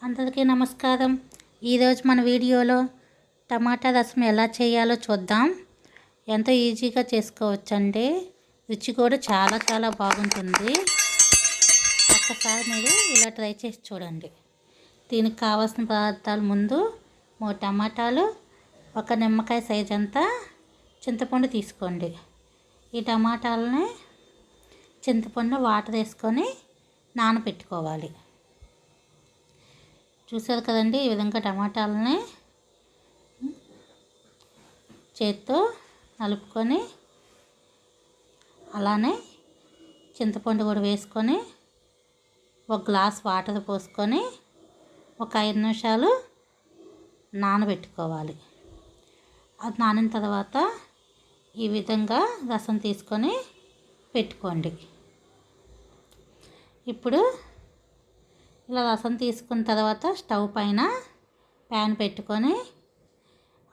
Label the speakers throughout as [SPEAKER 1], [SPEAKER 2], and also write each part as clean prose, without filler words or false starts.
[SPEAKER 1] అందరికీ నమస్కారం. ఈరోజు మన వీడియోలో టమాటా రసం ఎలా చేయాలో చూద్దాం. ఎంతో ఈజీగా చేసుకోవచ్చండి. రుచి కూడా చాలా బాగుంటుంది. ఒక్కసారి మీరు ఇలా ట్రై చేసి చూడండి. దీనికి కావాల్సిన పదార్థాలు ముందు 3 టమాటాలు, 1 నిమ్మకాయ సైజ్ అంతా చింతపండు తీసుకోండి. ఈ టమాటాలని చింతపండు వాటర్ వేసుకొని నానబెట్టుకోవాలి. చూసారు కదండి, ఈ విధంగా టమాటాలని చేత్తో నలుపుకొని అలానే చింతపండు కూడా వేసుకొని 1 గ్లాస్ వాటర్ పోసుకొని ఒక 5 నిమిషాలు నానబెట్టుకోవాలి. అది నానిన తర్వాత ఈ విధంగా రసం తీసుకొని పెట్టుకోండి. ఇప్పుడు ఇలా రసం తీసుకున్న తర్వాత స్టవ్ పైన ప్యాన్ పెట్టుకొని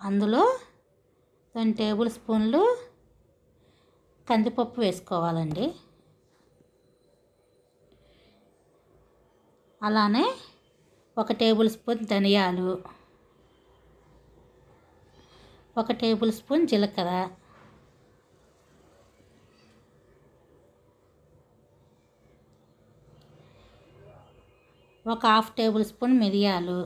[SPEAKER 1] అందులో 2 టేబుల్ స్పూన్లు కందిపప్పు వేసుకోవాలండి. అలానే 1 టేబుల్ స్పూన్ ధనియాలు, 1 టేబుల్ స్పూన్ జీలకర్ర, 1/2 టేబుల్ స్పూన్ మిరియాలు,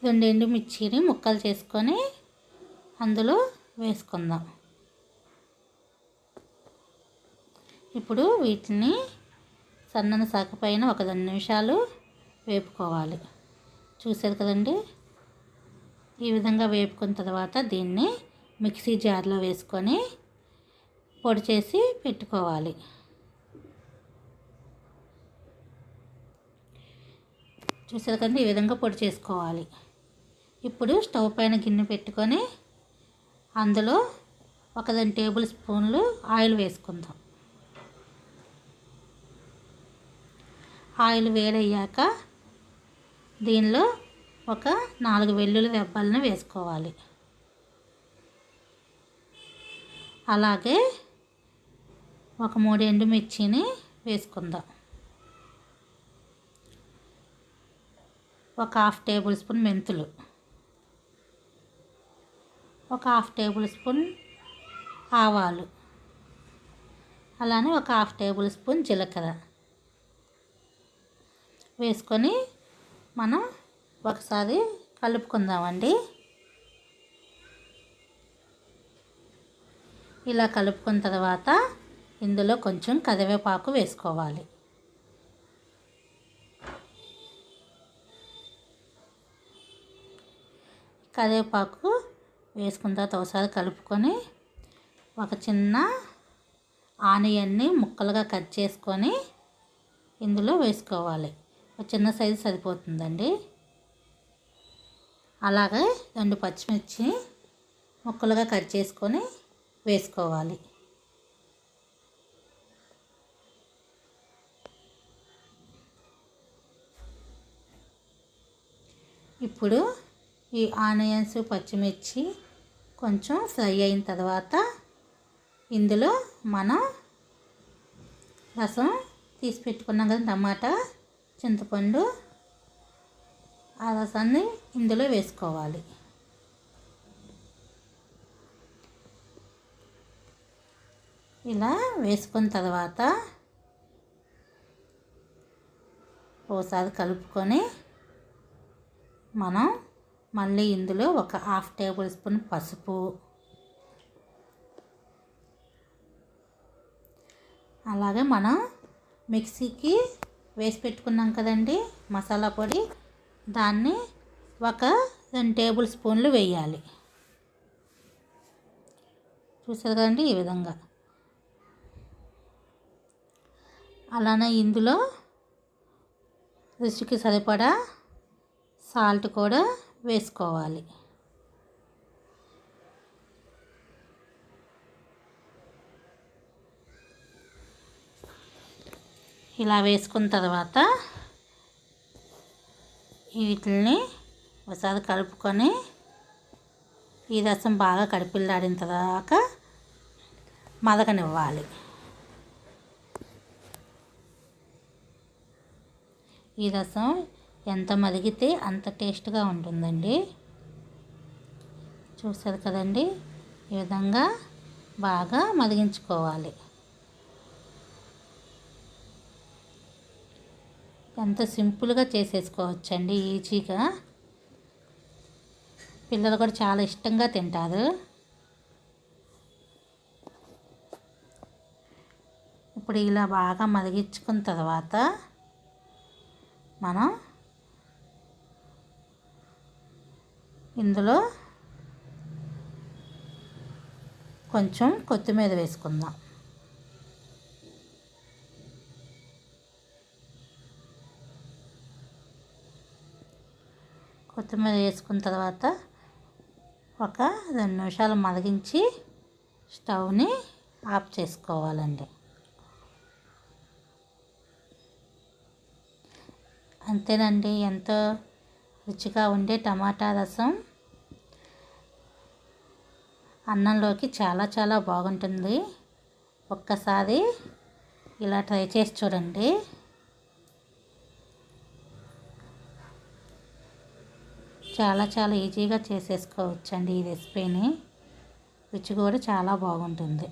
[SPEAKER 1] 2 ఎండుమిర్చిని ముక్కలు చేసుకొని అందులో వేసుకుందాం. ఇప్పుడు వీటిని సన్నని శాఖ పైన ఒక 2 నిమిషాలు వేపుకోవాలి. చూసారు కదండి, ఈ విధంగా వేపుకున్న తర్వాత దీన్ని మిక్సీ జార్లో వేసుకొని పొడి చేసి పెట్టుకోవాలి. చూసారు కదండి, ఈ విధంగా పొడి చేసుకోవాలి. ఇప్పుడు స్టవ్ పైన గిన్నె పెట్టుకొని అందులో 1 టేబుల్ స్పూన్లు ఆయిల్ వేసుకుందాం. ఆయిల్ వేడయ్యాక దీనిలో 4 వెల్లుల్లి రెబ్బలను వేసుకోవాలి. అలాగే 3 ఎండుమిర్చిని వేసుకుందాం. 1/2 టేబుల్ స్పూన్ మెంతులు, 1/2 టేబుల్ స్పూన్ ఆవాలు, అలానే 1/2 టేబుల్ స్పూన్ జీలకర్ర వేసుకొని మనం ఒకసారి కలుపుకుందామండి. ఇలా కలుపుకున్న తర్వాత ఇందులో కొంచెం కరివేపాకు వేసుకోవాలి. కరివేపాకు వేసుకున్న తర్వాత ఒకసారి కలుపుకొని ఒక చిన్న ఆనియన్ని ముక్కలుగా కట్ చేసుకొని ఇందులో వేసుకోవాలి. ఒక చిన్న సైజు సరిపోతుందండి. అలాగే 2 పచ్చిమిర్చి ముక్కలుగా కట్ చేసుకొని వేసుకోవాలి. ఇప్పుడు ఈ ఆనియన్స్, పచ్చిమిర్చి కొంచెం ఫ్రై అయిన తర్వాత ఇందులో మనం రసం తీసి పెట్టుకున్నాం కదా, టమాటా, చింతపండు, ఆ రసాన్ని ఇందులో వేసుకోవాలి. ఇలా వేసుకున్న తర్వాత ఒకసారి కలుపుకొని మనం మళ్ళీ ఇందులో 1/2 టేబుల్ స్పూన్ పసుపు, అలాగే మనం మిక్సీకి వేసి పెట్టుకున్నాం కదండి మసాలా పొడి, దాన్ని 2 టేబుల్ స్పూన్లు వేయాలి. చూసారు కదండి, ఈ విధంగా. అలానే ఇందులో రుచికి సరిపడా సాల్ట్ కూడా వేసుకోవాలి. ఇలా వేసుకున్న తర్వాత వీటిని ఒకసారి కలుపుకొని ఈ రసం బాగా కడిపిల్లాడిన తర్వాత మదగనివ్వాలి. ఈ రసం ఎంత మరిగితే అంత టేస్ట్గా ఉంటుందండి. చూసారు కదండి, ఈ విధంగా బాగా మరిగించుకోవాలి. ఎంత సింపుల్గా చేసేసుకోవచ్చండి, ఈజీగా. పిల్లలు కూడా చాలా ఇష్టంగా తింటారు. ఇప్పుడు ఇలా బాగా మరిగించుకున్న తర్వాత మనం ఇందులో కొంచెం కొత్తిమీర వేసుకుందాం. కొత్తిమీర వేసుకున్న తర్వాత ఒక 2 నిమిషాలు మరిగించి స్టవ్ని ఆఫ్ చేసుకోవాలండి. అంతేనండి, ఎంతో రుచిగా ఉండే టమాటా రసం అన్నంలోకి చాలా చాలా బాగుంటుంది. ఒక్కసారి ఇలా ట్రై చేసి చూడండి. చాలా చాలా ఈజీగా చేసేసుకోవచ్చండి ఈ రెసిపీని. రుచి కూడా చాలా బాగుంటుంది.